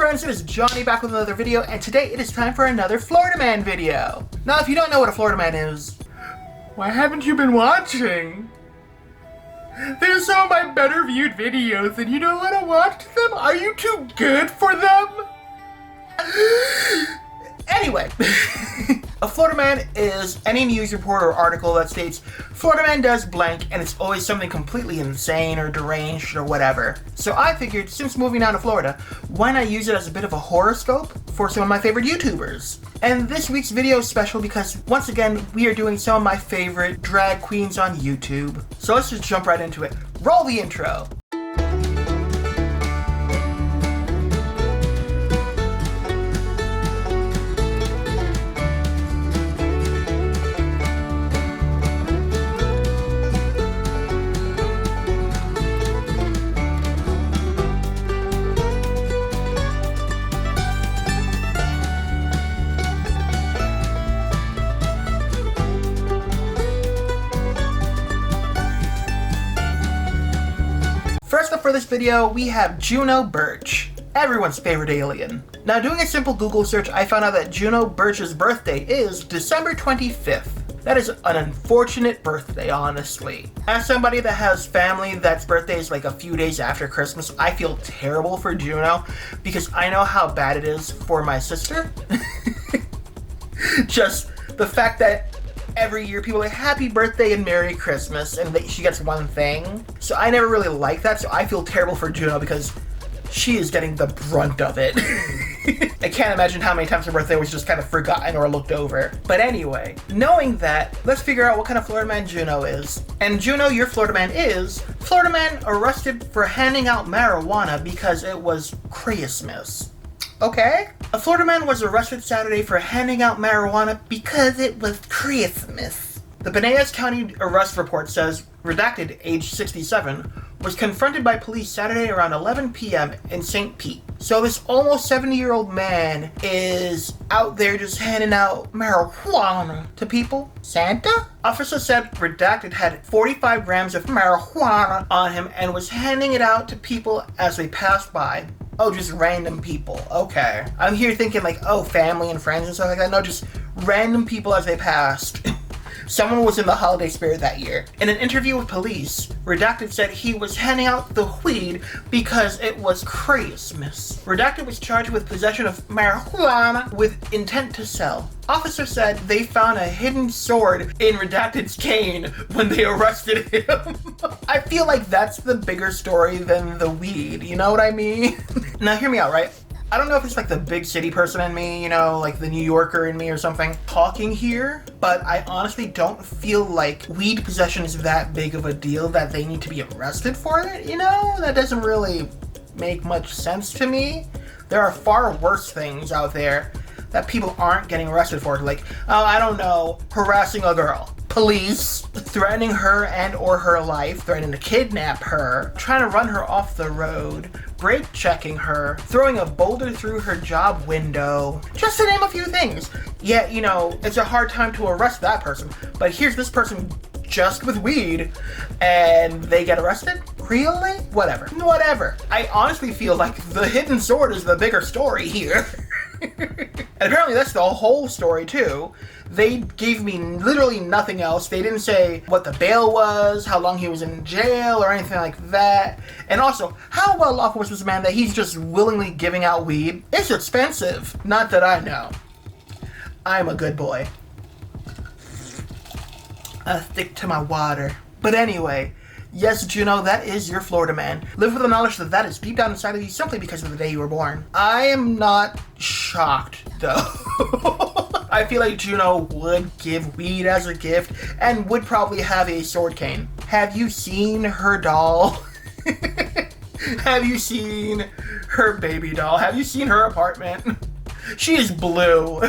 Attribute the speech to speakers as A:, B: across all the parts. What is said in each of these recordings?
A: friends, it is Johnny back with another video, and today it is time for another Florida Man video. Now, if you don't know what a Florida Man is, why haven't you been watching? They're some of my better viewed videos, and you don't want to watch them? Are you too good for them? Anyway, a Florida Man is any news report or article that states Florida Man does blank, and it's always something completely insane or deranged or whatever. So I figured, since moving down to Florida, why not use it as a bit of a horoscope for some of my favorite YouTubers? And this week's video is special because, once again, we are doing some of my favorite drag queens on YouTube. So let's just jump right into it. Roll the intro. First up for this video, we have Juno Birch, everyone's favorite alien. Now, doing a simple Google search, I found out that Juno Birch's birthday is December 25th. That is an unfortunate birthday, honestly. As somebody that has family that's birthday is like a few days after Christmas, I feel terrible for Juno because I know how bad it is for my sister. Just the fact that every year people are like, happy birthday and Merry Christmas, and she gets one thing. So I never really like that, so I feel terrible for Juno because she is getting the brunt of it. I can't imagine how many times her birthday was just kind of forgotten or looked over. But anyway, knowing that, let's figure out what kind of Florida Man Juno is. And Juno, your Florida Man is Florida Man arrested for handing out marijuana because it was Christmas. Okay? A Florida man was arrested Saturday for handing out marijuana because it was Christmas. The Pinellas County arrest report says, redacted, age 67, was confronted by police Saturday around 11 p.m. in St. Pete. So this almost 70-year-old man is out there just handing out marijuana to people. Santa? Officer said redacted had 45 grams of marijuana on him and was handing it out to people as they passed by. Oh, just random people. Okay. I'm here thinking like, oh, family and friends and stuff like that. No, just random people as they passed. Someone was in the holiday spirit that year. In an interview with police, Redacted said he was handing out the weed because it was Christmas. Redacted was charged with possession of marijuana with intent to sell. Officer said they found a hidden sword in Redacted's cane when they arrested him. I feel like that's the bigger story than the weed, you know what I mean? Now hear me out, right? I don't know if it's like the big city person in me, you know, like the New Yorker in me or something, talking here, but I honestly don't feel like weed possession is that big of a deal that they need to be arrested for it, you know? That doesn't really make much sense to me. There are far worse things out there that people aren't getting arrested for, like, oh, I don't know, harassing a girl. Police threatening her and or her life, threatening to kidnap her, trying to run her off the road, brake checking her, throwing a boulder through her job window, just to name a few things. Yeah, you know, it's a hard time to arrest that person, but here's this person just with weed, and they get arrested? Really? Whatever. I honestly feel like the hidden sword is the bigger story here. And apparently that's the whole story too. They gave me literally nothing else. They didn't say what the bail was, how long he was in jail, or anything like that. And also, how well off was this man that he's just willingly giving out weed? It's expensive. Not that I know. I'm a good boy. I stick to my water. But anyway, yes, Juno, that is your Florida man. Live with the knowledge that that is deep down inside of you simply because of the day you were born. I am not shocked, though. I feel like Juno would give weed as a gift and would probably have a sword cane. Have you seen her doll? Have you seen her baby doll? Have you seen her apartment? She is blue.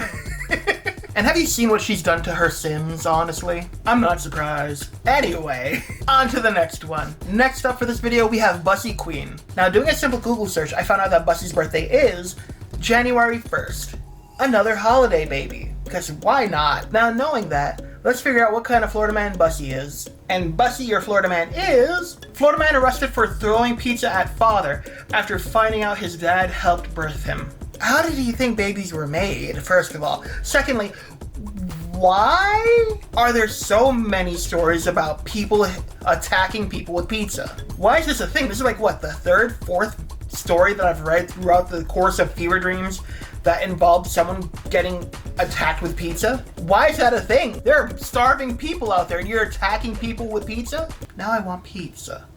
A: And have you seen what she's done to her Sims, honestly? I'm not surprised. Anyway, on to the next one. Next up for this video, we have Bussy Queen. Now, doing a simple Google search, I found out that Bussy's birthday is January 1st. Another holiday baby, because why not? Now, knowing that, let's figure out what kind of Florida man Bussy is. And Bussy, your Florida man, is Florida man arrested for throwing pizza at father after finding out his dad helped birth him. How did he think babies were made, first of all? Secondly, why are there so many stories about people attacking people with pizza? Why is this a thing? This is like, what, the third, fourth story that I've read throughout the course of Fever Dreams that involved someone getting attacked with pizza? Why is that a thing? There are starving people out there and you're attacking people with pizza? Now I want pizza.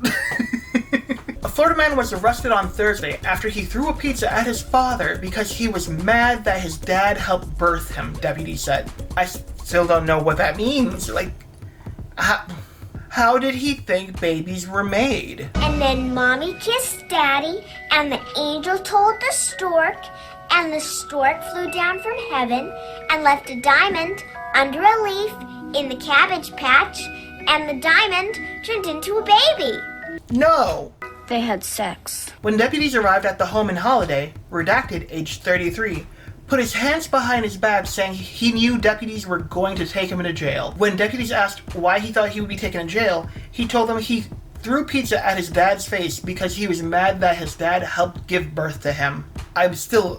A: A Florida man was arrested on Thursday after he threw a pizza at his father because he was mad that his dad helped birth him, deputies said. I still don't know what that means. Like, how did he think babies were made?
B: And then Mommy kissed Daddy, and the angel told the stork, and the stork flew down from heaven and left a diamond under a leaf in the cabbage patch, and the diamond turned into a baby.
A: No.
C: They had sex.
A: When deputies arrived at the home in Holiday, Redacted, age 33, put his hands behind his back saying he knew deputies were going to take him into jail. When deputies asked why he thought he would be taken to jail, he told them he threw pizza at his dad's face because he was mad that his dad helped give birth to him. I'm still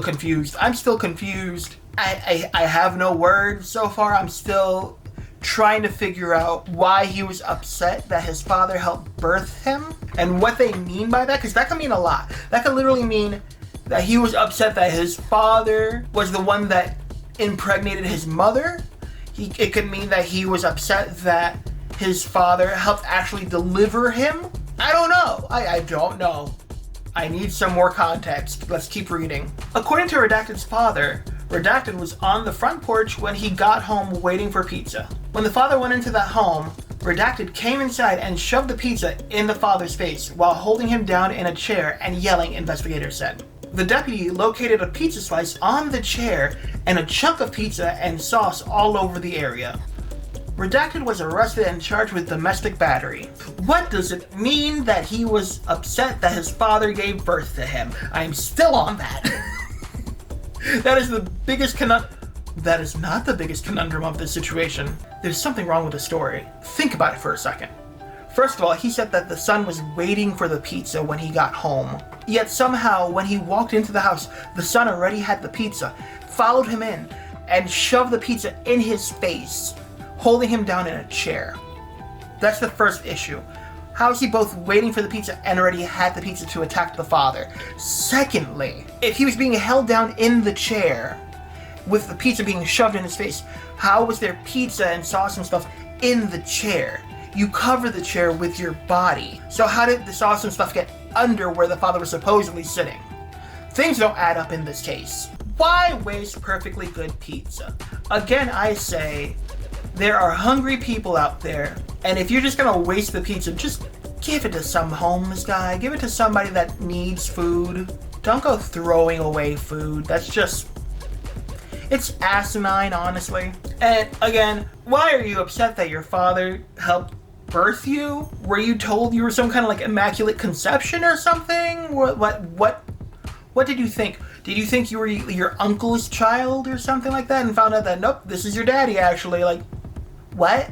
A: confused. I'm still confused. I have no words so far. I'm still trying to figure out why he was upset that his father helped birth him and what they mean by that, because that can mean a lot. That could literally mean that he was upset that his father was the one that impregnated his mother. It could mean that he was upset that his father helped actually deliver him. I don't know. I don't know. I need some more context. Let's keep reading. According to Redacted's father, Redacted was on the front porch when he got home waiting for pizza. When the father went into that home, Redacted came inside and shoved the pizza in the father's face while holding him down in a chair and yelling, investigators said. The deputy located a pizza slice on the chair and a chunk of pizza and sauce all over the area. Redacted was arrested and charged with domestic battery. What does it mean that he was upset that his father gave birth to him? I'm still on that. That is the biggest That is not the biggest conundrum of this situation. There's something wrong with the story. Think about it for a second. First of all, he said that the son was waiting for the pizza when he got home. Yet somehow, when he walked into the house, the son already had the pizza, followed him in, and shoved the pizza in his face, holding him down in a chair. That's the first issue. How is he both waiting for the pizza and already had the pizza to attack the father? Secondly, if he was being held down in the chair, with the pizza being shoved in his face, how was there pizza and sauce and stuff in the chair? You cover the chair with your body. So how did the sauce and stuff get under where the father was supposedly sitting? Things don't add up in this case. Why waste perfectly good pizza? Again, I say, there are hungry people out there, and if you're just gonna waste the pizza, just give it to some homeless guy, give it to somebody that needs food. Don't go throwing away food. That's just, it's asinine, honestly. And again, why are you upset that your father helped birth you? Were you told you were some kind of like immaculate conception or something? What did you think? Did you think you were your uncle's child or something like that and found out that, nope, this is your daddy actually? Like, what?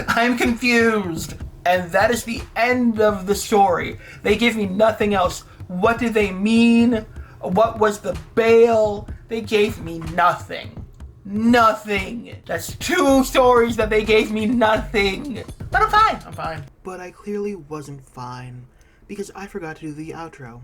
A: I'm confused. And that is the end of the story. They give me nothing else. What did they mean? What was the bail? They gave me nothing. Nothing. That's 2 stories that they gave me nothing. But I'm fine. I'm fine. But I clearly wasn't fine because I forgot to do the outro.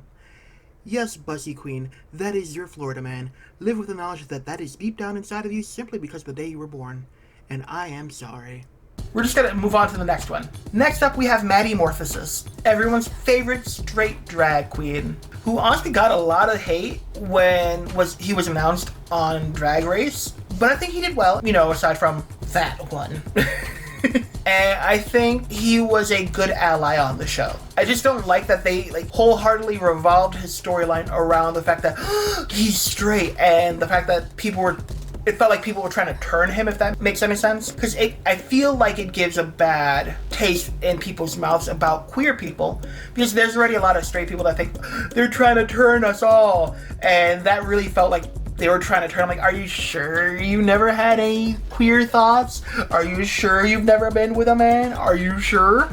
A: Yes, Bussy Queen, that is your Florida man. Live with the knowledge that that is deep down inside of you simply because of the day you were born. And I am sorry. We're just gonna move on to the next one. Next up, we have Maddie Morphosis, everyone's favorite straight drag queen, who honestly got a lot of hate when he was announced on Drag Race. But I think he did well, aside from that one. And I think he was a good ally on the show. I just don't like that they wholeheartedly revolved his storyline around the fact that he's straight and the fact that it felt like people were trying to turn him, if that makes any sense. Because I feel like it gives a bad taste in people's mouths about queer people. Because there's already a lot of straight people that think they're trying to turn us all. And that really felt like they were trying to turn. I'm like, are you sure you never had any queer thoughts? Are you sure you've never been with a man? Are you sure?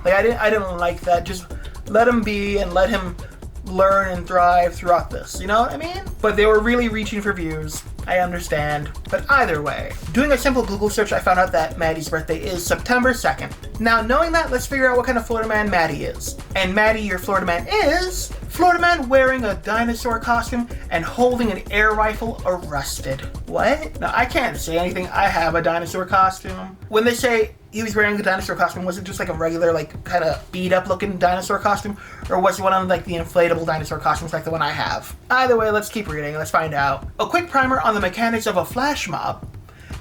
A: Like, I didn't like that. Just let him be and let him learn and thrive throughout this, you know what I mean? But they were really reaching for views. I understand. But either way, doing a simple Google search, I found out that Maddie's birthday is September 2nd. Now, knowing that, let's figure out what kind of Florida man Maddie is. And Maddie, your Florida man, is Florida man wearing a dinosaur costume and holding an air rifle, arrested. What? Now, I can't say anything. I have a dinosaur costume. When they say he was wearing a dinosaur costume, was it just like a regular, like, kind of beat-up looking dinosaur costume? Or was it one of, like, the inflatable dinosaur costumes like the one I have? Either way, let's keep reading. Let's find out. A quick primer on the mechanics of a flash mob.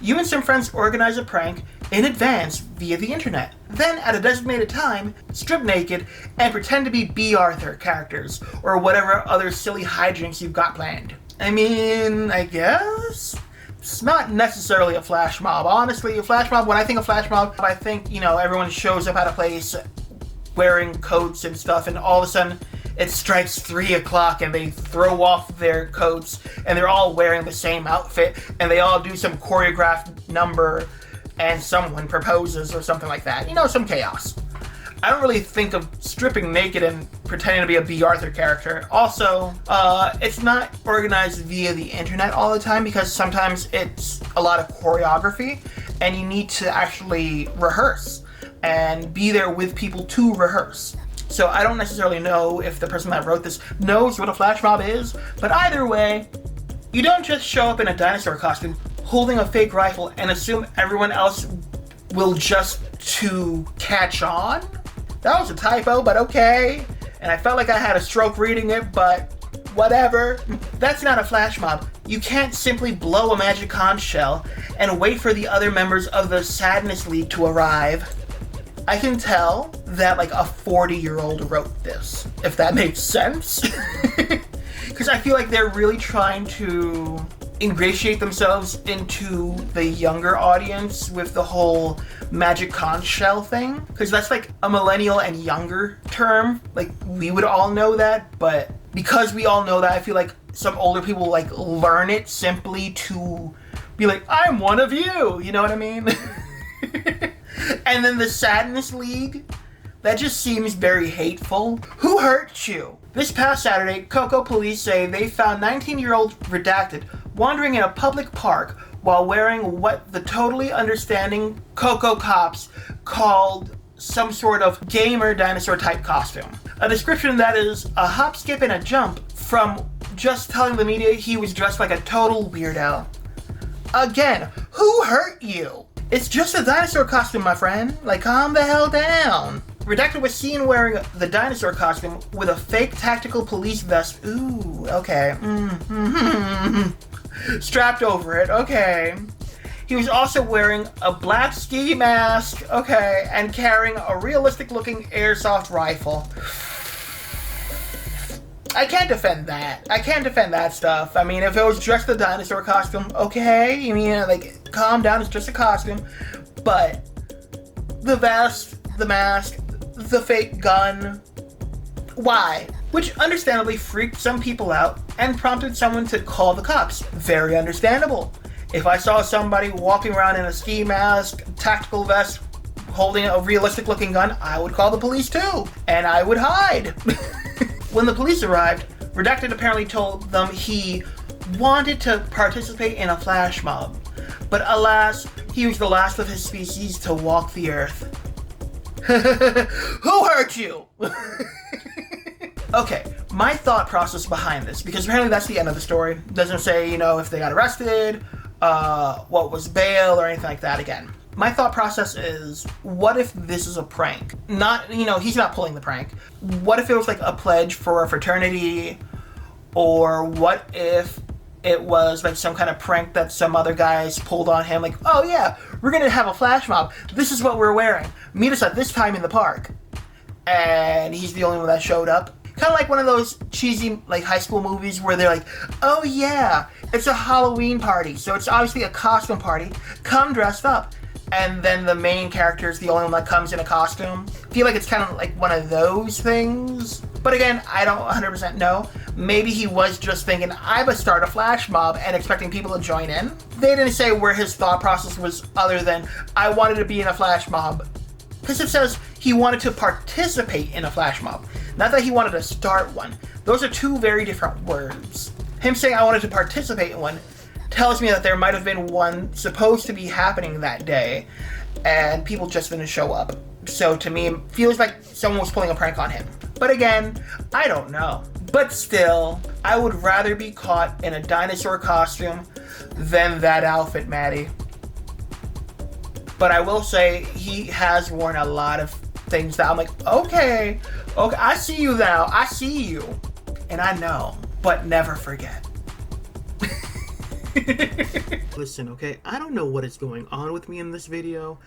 A: You and some friends organize a prank in advance via the internet. Then, at a designated time, strip naked and pretend to be B. Arthur characters, or whatever other silly hijinks you've got planned. I mean, I guess? It's not necessarily a flash mob. Honestly, a flash mob, when I think of flash mob, I think, you know, everyone shows up at a place wearing coats and stuff, and all of a sudden it strikes 3 o'clock and they throw off their coats and they're all wearing the same outfit and they all do some choreographed number and someone proposes or something like that. You know, some chaos. I don't really think of stripping naked and pretending to be a B. Arthur character. Also, it's not organized via the internet all the time because sometimes it's a lot of choreography and you need to actually rehearse and be there with people to rehearse. So I don't necessarily know if the person that wrote this knows what a flash mob is, but either way, you don't just show up in a dinosaur costume holding a fake rifle and assume everyone else will just to catch on. That was a typo, but okay. And I felt like I had a stroke reading it, but whatever. That's not a flash mob. You can't simply blow a magic conch shell and wait for the other members of the Sadness League to arrive. I can tell that like a 40-year-old wrote this, if that makes sense. Because I feel like they're really trying to ingratiate themselves into the younger audience with the whole magic conch shell thing. Because that's like a millennial and younger term. Like, we would all know that, but because we all know that, I feel like some older people like learn it simply to be like, I'm one of you, you know what I mean? And then the Sadness League, that just seems very hateful. Who hurt you? This past Saturday, Cocoa police say they found 19-year-old Redacted wandering in a public park while wearing what the totally understanding Cocoa cops called some sort of gamer dinosaur type costume. A description that is a hop, skip, and a jump from just telling the media he was dressed like a total weirdo. Again, who hurt you? It's just a dinosaur costume, my friend. Like, calm the hell down. Redacted was seen wearing the dinosaur costume with a fake tactical police vest. Ooh, okay. Strapped over it, okay. He was also wearing a black ski mask, okay, and carrying a realistic-looking airsoft rifle. I can't defend that. I can't defend that stuff. I mean, if it was just a dinosaur costume, okay. I mean, like, calm down, it's just a costume. But the vest, the mask, the fake gun, why? Which understandably freaked some people out and prompted someone to call the cops. Very understandable. If I saw somebody walking around in a ski mask, tactical vest, holding a realistic looking gun, I would call the police too. And I would hide. When the police arrived, Redacted apparently told them he wanted to participate in a flash mob. But alas, he was the last of his species to walk the earth. Who hurt you? Okay, my thought process behind this, because apparently that's the end of the story. It doesn't say, you know, if they got arrested, what was bail, or anything like that again. My thought process is, what if this is a prank? Not, you know, he's not pulling the prank. What if it was like a pledge for a fraternity? Or what if it was like some kind of prank that some other guys pulled on him? Like, oh yeah, we're gonna have a flash mob. This is what we're wearing. Meet us at this time in the park. And he's the only one that showed up. Kind of like one of those cheesy like high school movies where they're like, oh yeah, it's a Halloween party. So it's obviously a costume party. Come dressed up. And then the main character is the only one that comes in a costume. I feel like it's kind of like one of those things. But again, I don't 100% know. maybe he was just thinking, I'm gonna start a flash mob and expecting people to join in. They didn't say where his thought process was other than, I wanted to be in a flash mob. Because it says he wanted to participate in a flash mob, not that he wanted to start one. Those are two very different words. Him saying I wanted to participate in one tells me that there might have been one supposed to be happening that day, and people just didn't show up. So to me, it feels like someone was pulling a prank on him. But again, I don't know. But still, I would rather be caught in a dinosaur costume than that outfit, Maddie. But I will say, he has worn a lot of things that I'm like, okay, I see you now, I see you. And I know, but never forget. Listen, okay, I don't know what is going on with me in this video,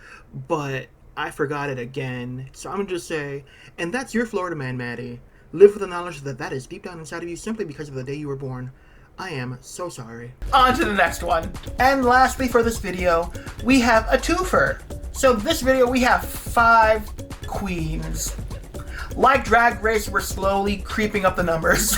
A: but I forgot it again. So I'm gonna just say, and that's your Florida man, Maddie. Live with the knowledge that that is deep down inside of you simply because of the day you were born. I am so sorry. On to the next one. And lastly for this video, we have a twofer. So this video we have 5 queens. Like Drag Race, we're slowly creeping up the numbers.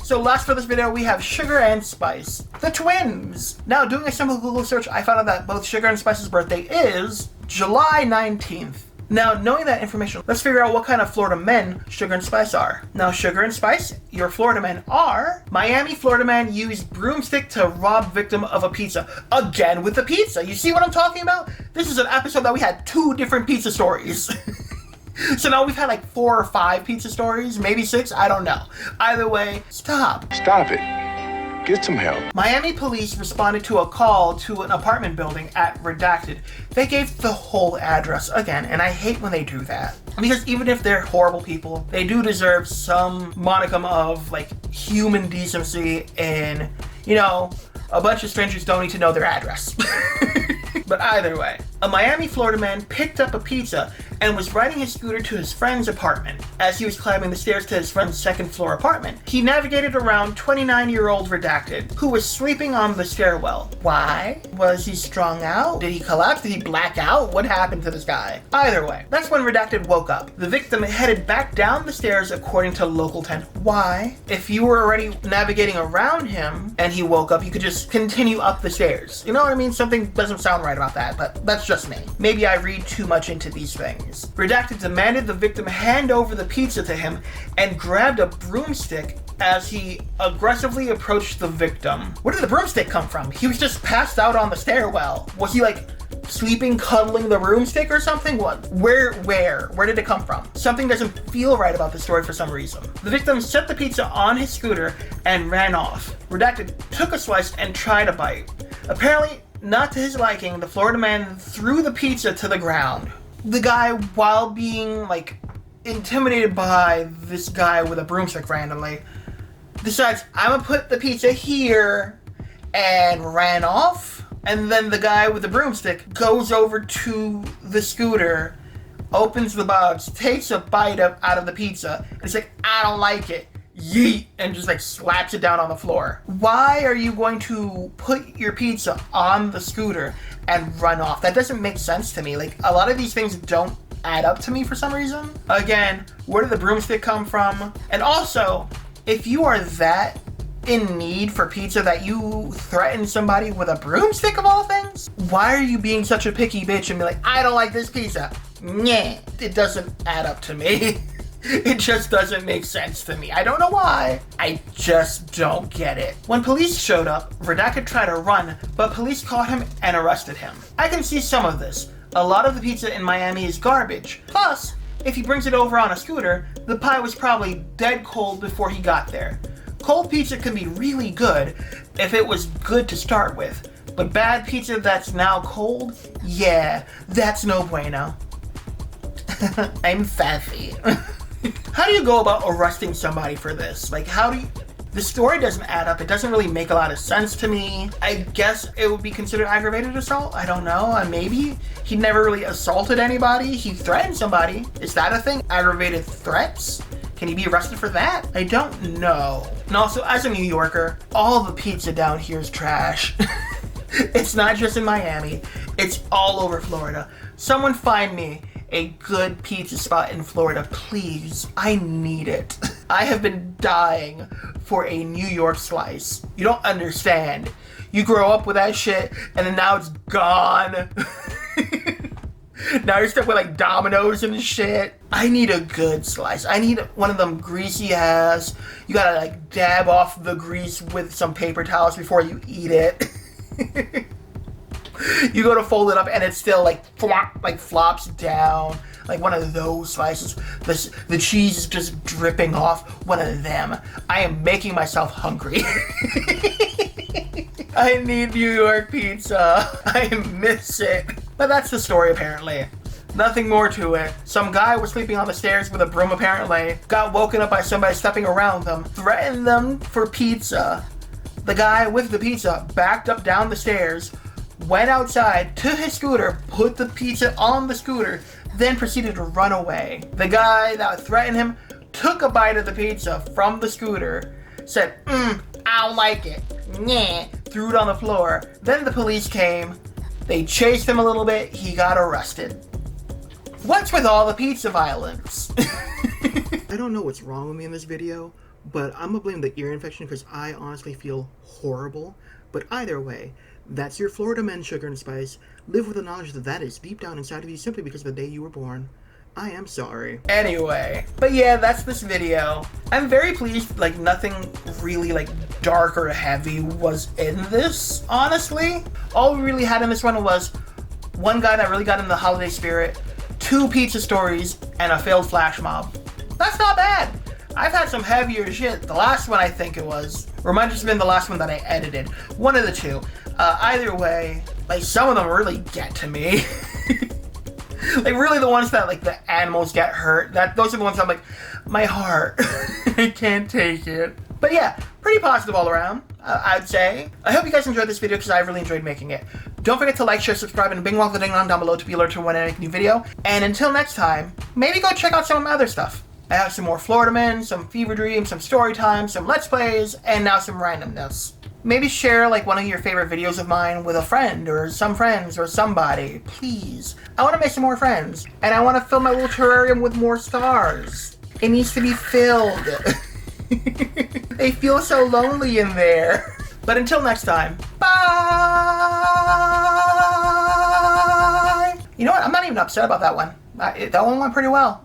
A: So last for this video, we have Sugar and Spice, the twins. Now, doing a simple Google search, I found out that both Sugar and Spice's birthday is July 19th. Now, knowing that information, let's figure out what kind of Florida men Sugar and Spice are. Now, Sugar and Spice, your Florida men are... Miami Florida man used broomstick to rob victim of a pizza. Again with the pizza. You see what I'm talking about? This is an episode that we had 2 different pizza stories. So now we've had like 4 or 5 pizza stories, maybe 6, I don't know. Either way, stop.
C: Stop it. Get some help.
A: Miami police responded to a call to an apartment building at Redacted. They gave the whole address again, and I hate when they do that. Because even if they're horrible people, they do deserve some modicum of like human decency and, you know, a bunch of strangers don't need to know their address. But either way, a Miami, Florida man picked up a pizza and was riding his scooter to his friend's apartment. As he was climbing the stairs to his friend's 2nd floor apartment, he navigated around 29-year-old Redacted, who was sleeping on the stairwell. Why? Was he strung out? Did he collapse? Did he black out? What happened to this guy? Either way, that's when Redacted woke up. The victim headed back down the stairs according to Local 10. Why? If you were already navigating around him and he woke up, you could just continue up the stairs. You know what I mean? Something doesn't sound right about that, but that's just me. Maybe I read too much into these things. Redacted demanded the victim hand over the pizza to him and grabbed a broomstick as he aggressively approached the victim. Where did the broomstick come from? He was just passed out on the stairwell. Was he like sleeping, cuddling the broomstick or something? What? Where did it come from? Something doesn't feel right about the story for some reason. The victim set the pizza on his scooter and ran off. Redacted took a slice and tried a bite. Apparently, not to his liking, the Florida man threw the pizza to the ground. The guy, while being like intimidated by this guy with a broomstick randomly, decides, I'm gonna put the pizza here, and ran off. And then the guy with the broomstick goes over to the scooter, opens the box, takes a bite out of the pizza, and he's like, I don't like it. Yeet, and just like slaps it down on the floor. Why are you going to put your pizza on the scooter and run off? That doesn't make sense to me. Like, a lot of these things don't add up to me for some reason. Again, where did the broomstick come from? And also, if you are that in need for pizza that you threaten somebody with a broomstick of all things, why are you being such a picky bitch and be like, I don't like this pizza? Nyeh. It doesn't add up to me. It just doesn't make sense to me. I don't know why. I just don't get it. When police showed up, Redacted tried to run, but police caught him and arrested him. I can see some of this. A lot of the pizza in Miami is garbage. Plus, if he brings it over on a scooter, the pie was probably dead cold before he got there. Cold pizza can be really good if it was good to start with, but bad pizza that's now cold? Yeah, that's no bueno. I'm faffy. How do you go about arresting somebody for this? Like, how do you... The story doesn't add up. It doesn't really make a lot of sense to me. I guess it would be considered aggravated assault. I don't know. Maybe. He never really assaulted anybody. He threatened somebody. Is that a thing? Aggravated threats? Can he be arrested for that? I don't know. And also, as a New Yorker, all the pizza down here is trash. It's not just in Miami. It's all over Florida. Someone find me a good pizza spot in Florida, please. I need it. I have been dying for a New York slice. You don't understand. You grow up with that shit, and then now it's gone. Now you're stuck with like Domino's and shit. I need a good slice. I need one of them greasy ass. You gotta like dab off the grease with some paper towels before you eat it. You go to fold it up and it's still like flop, like flops down. Like one of those slices. The cheese is just dripping off one of them. I am making myself hungry. I need New York pizza. I miss it. But that's the story apparently. Nothing more to it. Some guy was sleeping on the stairs with a broom apparently. Got woken up by somebody stepping around them. Threatened them for pizza. The guy with the pizza backed up down the stairs. Went outside to his scooter. Put the pizza on the scooter. Then proceeded to run away. The guy that threatened him took a bite of the pizza from the scooter. Said, I don't like it. Nah. Threw it on the floor. Then the police came. They chased him a little bit. He got arrested. What's with all the pizza violence? I don't know what's wrong with me in this video, but I'm gonna blame the ear infection because I honestly feel horrible. But either way, that's your Florida Men Sugar and Spice. Live with the knowledge that that is deep down inside of you simply because of the day you were born. I am sorry. Anyway, but yeah, that's this video. I'm very pleased, like, nothing really, like, dark or heavy was in this, honestly. All we really had in this one was one guy that really got in the holiday spirit, 2 pizza stories, and a failed flash mob. That's not bad. I've had some heavier shit. The last one, I think it was, or might have just been the last one that I edited. One of the two. Either way, like, some of them really get to me. Like, really the ones that, like, the animals get hurt. Those are the ones that I'm like, my heart. I can't take it. But yeah, pretty positive all around, I'd say. I hope you guys enjoyed this video because I really enjoyed making it. Don't forget to like, share, subscribe, and bing along the ding on down below to be alerted to when I make a new video. And until next time, maybe go check out some of my other stuff. I have some more Florida Men, some Fever Dream, some story time, some Let's Plays, and now some randomness. Maybe share like one of your favorite videos of mine with a friend or some friends or somebody, please. I want to make some more friends, and I want to fill my little terrarium with more stars. It needs to be filled. They feel so lonely in there. But until next time, bye! You know what? I'm not even upset about that one. That one went pretty well.